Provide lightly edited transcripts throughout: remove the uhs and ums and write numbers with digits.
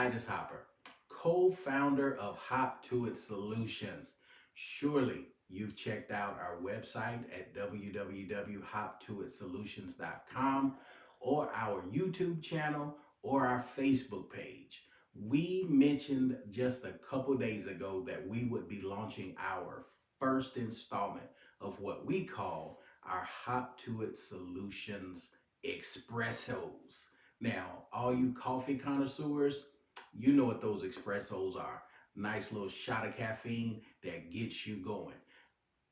Titus Hopper, co-founder of Hop2It Solutions. Surely you've checked out our website at www.hop2itsolutions.com or our YouTube channel or our Facebook page. We mentioned just a couple days ago that we would be launching our first installment of what we call our Hop2It Solutions Expressos. Now, all you coffee connoisseurs, you know what those espressos are. Nice little shot of caffeine that gets you going.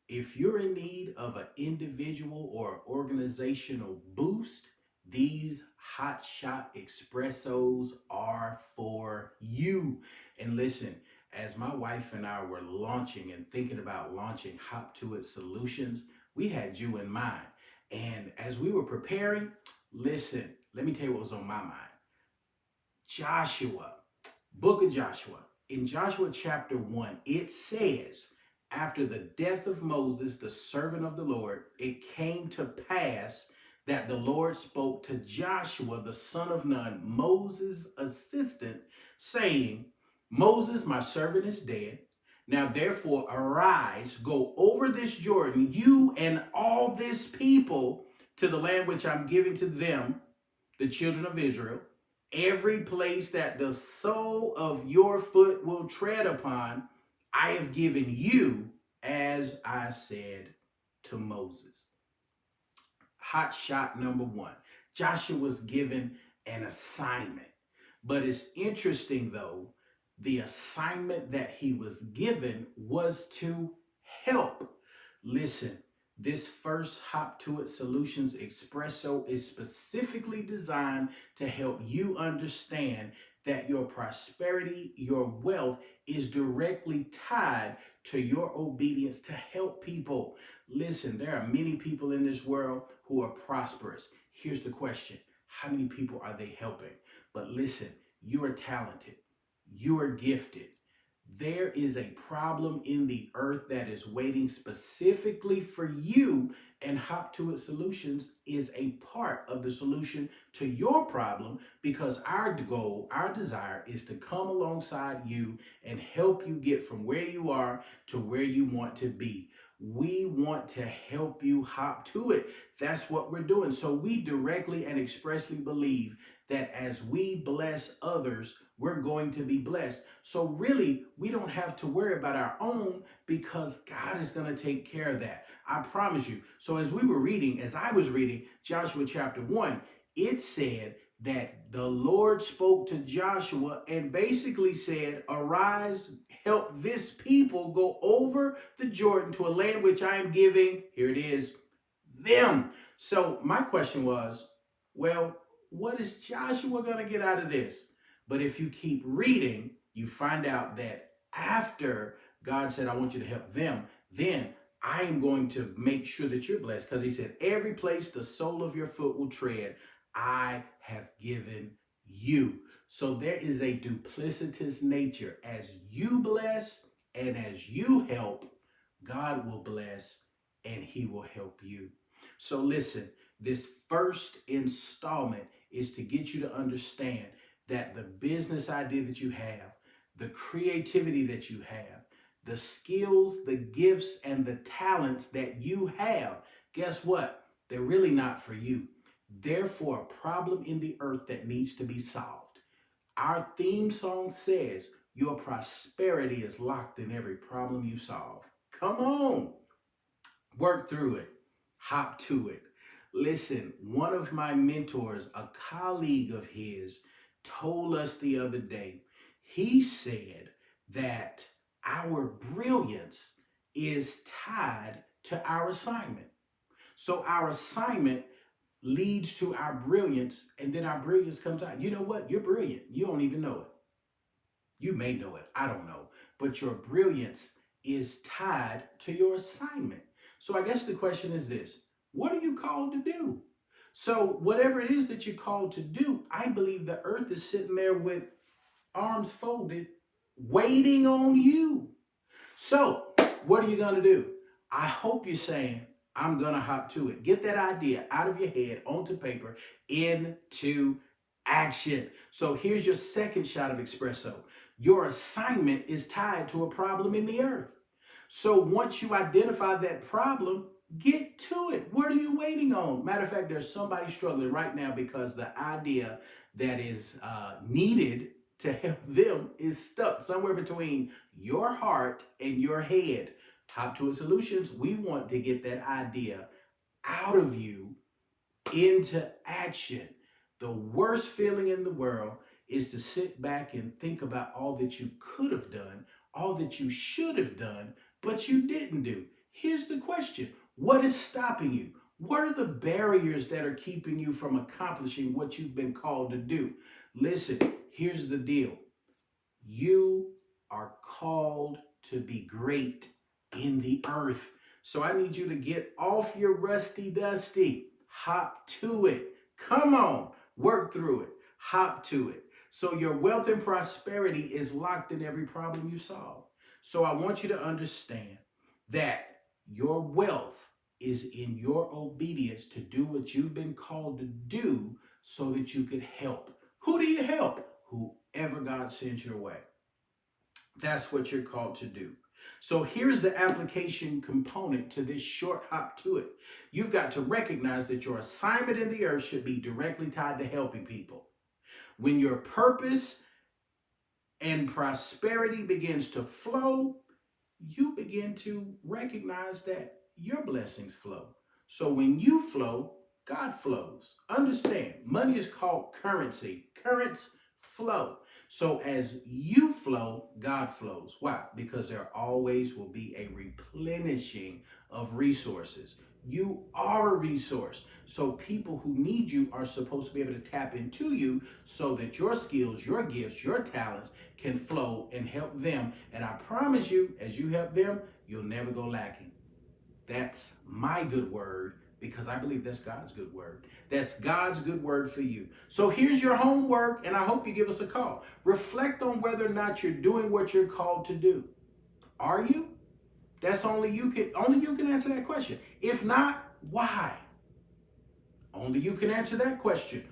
If you're in need of an individual or organizational boost, these hot shot espressos are for you. And listen, as my wife and I were launching and thinking about launching Hop2It Solutions, we had you in mind. And as we were preparing, listen, let me tell you what was on my mind. Joshua, book of Joshua. In Joshua chapter 1, it says, after the death of Moses, the servant of the Lord, it came to pass that the Lord spoke to Joshua, the son of Nun, Moses' assistant, saying, Moses, my servant, is dead. Now therefore arise, go over this Jordan, you and all this people, to the land which I'm giving to them, the children of Israel. Every place that the sole of your foot will tread upon, I have given you, as I said to Moses. Hot shot number one. Joshua was given an assignment. But it's interesting, though, the assignment that he was given was to help. Listen, this first Hop2It Solutions Expresso is specifically designed to help you understand that your prosperity, your wealth is directly tied to your obedience to help people. Listen, there are many people in this world who are prosperous. Here's the question. How many people are they helping? But listen, you are talented. You are gifted. There is a problem in the earth that is waiting specifically for you, and Hop2It Solutions is a part of the solution to your problem, because our goal, our desire is to come alongside you and help you get from where you are to where you want to be. We want to help you hop to it. That's what we're doing. So we directly and expressly believe that as we bless others, we're going to be blessed. So really, we don't have to worry about our own, because God is going to take care of that. I promise you. So as I was reading Joshua chapter 1, it said that the Lord spoke to Joshua and basically said, arise, help this people go over the Jordan to a land which I am giving, here it is, them. So my question was, well, what is Joshua going to get out of this? But if you keep reading, you find out that after God said, I want you to help them, then I am going to make sure that you're blessed. Because he said, every place the sole of your foot will tread, I have given you. So there is a duplicitous nature. As you bless and as you help, God will bless and he will help you. So listen, this first installment is to get you to understand that the business idea that you have, the creativity that you have, the skills, the gifts, and the talents that you have, guess what? They're really not for you. They're for a problem in the earth that needs to be solved. Our theme song says, your prosperity is locked in every problem you solve. Come on. Work through it. Hop to it. Listen, one of my mentors, a colleague of his, told us the other day, he said that our brilliance is tied to our assignment. So our assignment leads to our brilliance, and then our brilliance comes out. You know what? You're brilliant. You don't even know it. You may know it. I don't know. But your brilliance is tied to your assignment. So I guess the question is this. What are you called to do? So whatever it is that you're called to do, I believe the earth is sitting there with arms folded, waiting on you. So what are you going to do? I hope you're saying, I'm going to hop to it. Get that idea out of your head onto paper, into action. So here's your second shot of espresso. Your assignment is tied to a problem in the earth. So once you identify that problem, get to it. What are you waiting on? Matter of fact, there's somebody struggling right now because the idea that is needed to help them is stuck somewhere between your heart and your head. Hop2It Solutions, we want to get that idea out of you into action. The worst feeling in the world is to sit back and think about all that you could have done, all that you should have done, but you didn't do. Here's the question. What is stopping you? What are the barriers that are keeping you from accomplishing what you've been called to do? Listen, here's the deal. You are called to be great in the earth. So I need you to get off your rusty dusty. Hop to it. Come on, work through it. Hop to it. So your wealth and prosperity is locked in every problem you solve. So I want you to understand that your wealth is in your obedience to do what you've been called to do so that you could help. Who do you help? Whoever God sends your way. That's what you're called to do. So here's the application component to this short hop to it. You've got to recognize that your assignment in the earth should be directly tied to helping people. When your purpose and prosperity begins to flow, you begin to recognize that your blessings flow. So when you flow, God flows. Understand, money is called currency. Currents flow. So as you flow, God flows. Why? Because there always will be a replenishing of resources. You are a resource. So people who need you are supposed to be able to tap into you so that your skills, your gifts, your talents can flow and help them. And I promise you, as you help them, you'll never go lacking. That's my good word, because I believe that's God's good word. That's God's good word for you. So here's your homework, and I hope you give us a call. Reflect on whether or not you're doing what you're called to do. Are you? That's only you can answer that question. If not, why? Only you can answer that question.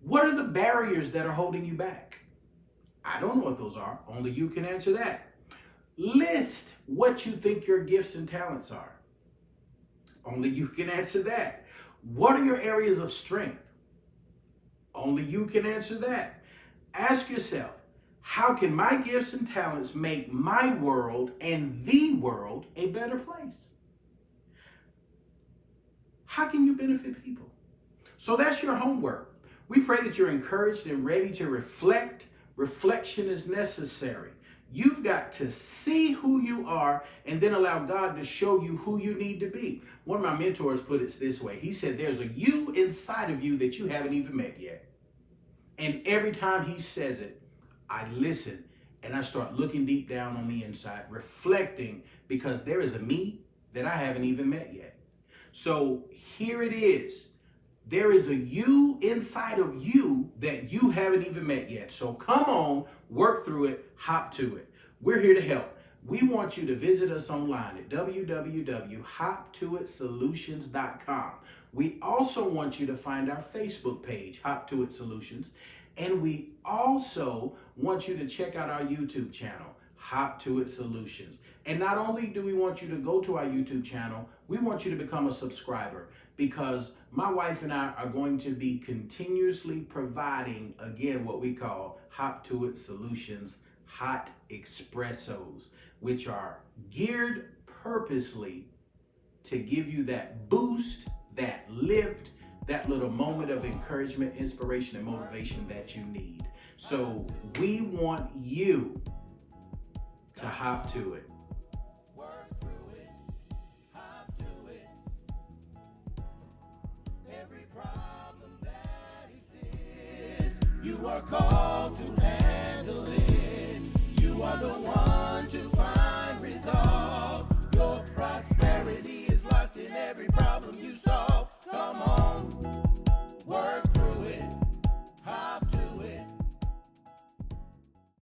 What are the barriers that are holding you back? I don't know what those are. Only you can answer that. List what you think your gifts and talents are. Only you can answer that. What are your areas of strength? Only you can answer that. Ask yourself, how can my gifts and talents make my world and the world a better place? How can you benefit people? So that's your homework. We pray that you're encouraged and ready to reflect. Reflection is necessary. You've got to see who you are and then allow God to show you who you need to be. One of my mentors put it this way. He said, there's a you inside of you that you haven't even met yet. And every time he says it, I listen and I start looking deep down on the inside, reflecting, because there is a me that I haven't even met yet. So here it is. There is a you inside of you that you haven't even met yet. So come on, work through it, hop to it. We're here to help. We want you to visit us online at www.hop2itsolutions.com. We also want you to find our Facebook page, Hop2It Solutions. And we also want you to check out our YouTube channel, Hop2It Solutions. And not only do we want you to go to our YouTube channel, we want you to become a subscriber, because my wife and I are going to be continuously providing, again, what we call Hop2It Solutions Hot Expressos, which are geared purposely to give you that boost, that lift, that little moment of encouragement, inspiration, and motivation that you need. So we want you to hop to it. You are called to have